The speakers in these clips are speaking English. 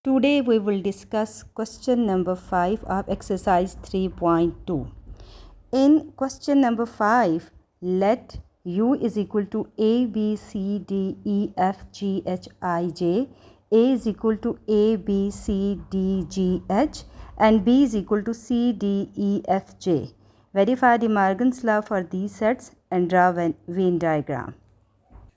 Today we will discuss question number 5 of exercise 3.2. In question number 5, let U is equal to A, B, C, D, E, F, G, H, I, J, A is equal to A, B, C, D, G, H, and B is equal to C, D, E, F, J. Verify De Morgan's law for these sets and draw a Venn diagram.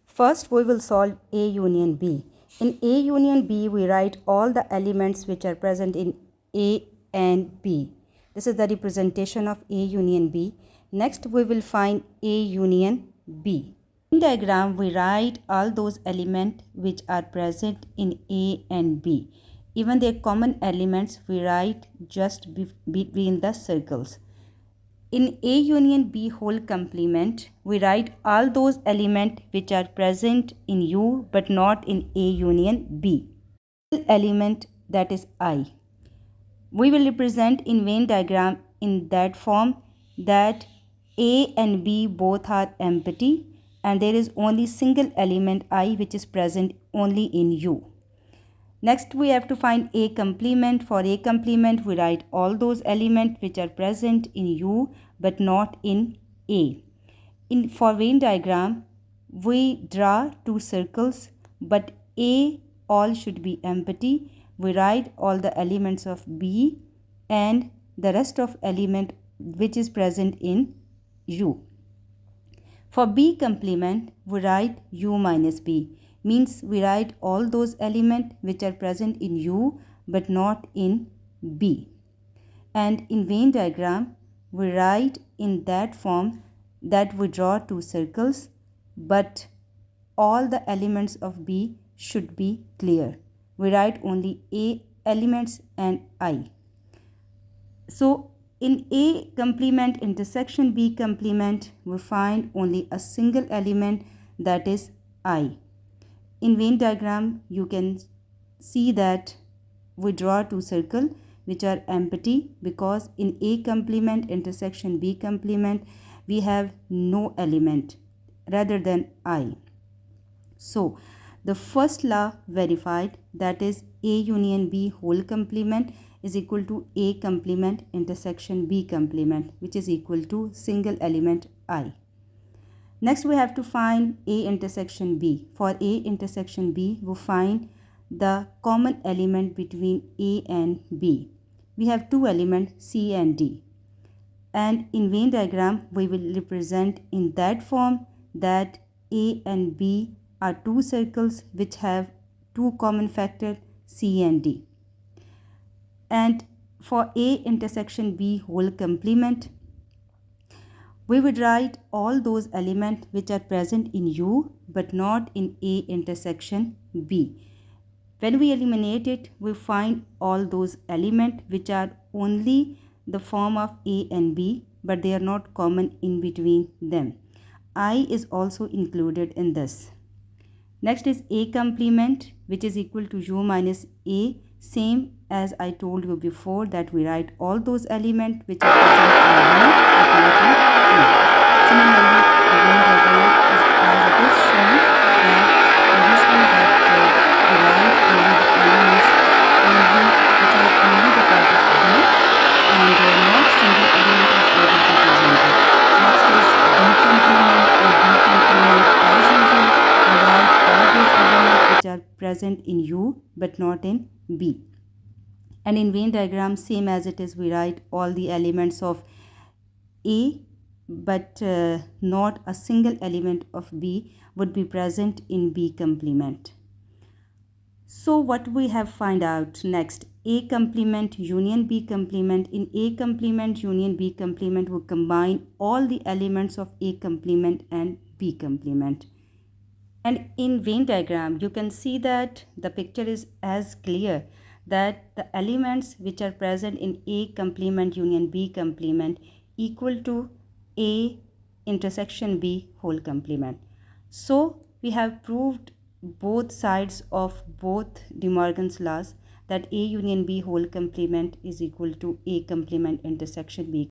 First, we will solve A union B. In A union B, we write all the elements which are present in A and B. This is the representation of A union B. Next, we will find A union B. In diagram, we write all those elements which are present in A and B. Even their common elements, we write just between the circles. In A union B whole complement, we write all those elements which are present in U but not in A union B. Element, that is I. We will represent in Venn diagram in that form that A and B both are empty and there is only single element I which is present only in U. Next, we have to find A complement. For A complement, we write all those elements which are present in U but not in A. For Venn diagram, we draw two circles, but A all should be empty. We write all the elements of B and the rest of element which is present in U. For B complement, we write U minus B. Means we write all those elements which are present in U but not in B. And in Venn diagram, we write in that form that we draw two circles, but all the elements of B should be clear. We write only A elements and I. So in A complement intersection B complement, we find only a single element, that is I. In Venn diagram, you can see that we draw two circles which are empty because in A complement intersection B complement, we have no element rather than I. So, the first law verified, that is A union B whole complement is equal to A complement intersection B complement, which is equal to single element I. Next, we have to find A intersection B. For A intersection B, we find the common element between A and B. We have two elements, C and D. And in Venn diagram, we will represent in that form that A and B are two circles which have two common factors, C and D. And for A intersection B whole complement, we would write all those elements which are present in U but not in A intersection B. When we eliminate it, we find all those elements which are only the form of A and B, but they are not common in between them. I is also included in this. Next is A complement, which is equal to U minus A. Same as I told you before, that we write all those elements which are present in U but not in A. Similarly, the Venn diagram is as it is shown that previously that we write only the elements which are only the part of B and not single element of A will be presented. Next is B complement. In B complement, as usual, we write all those elements which are present in U but not in B. And in Venn diagram, same as it is, we write all the elements of A but not a single element of B would be present in B complement. So what we have find out next, A complement union B complement. In A complement union B complement, we combine all the elements of A complement and B complement. And in Venn diagram, you can see that the picture is as clear that the elements which are present in A complement union B complement equal to A intersection B whole complement. So we have proved both sides of both De Morgan's laws, that A union B whole complement is equal to A complement intersection B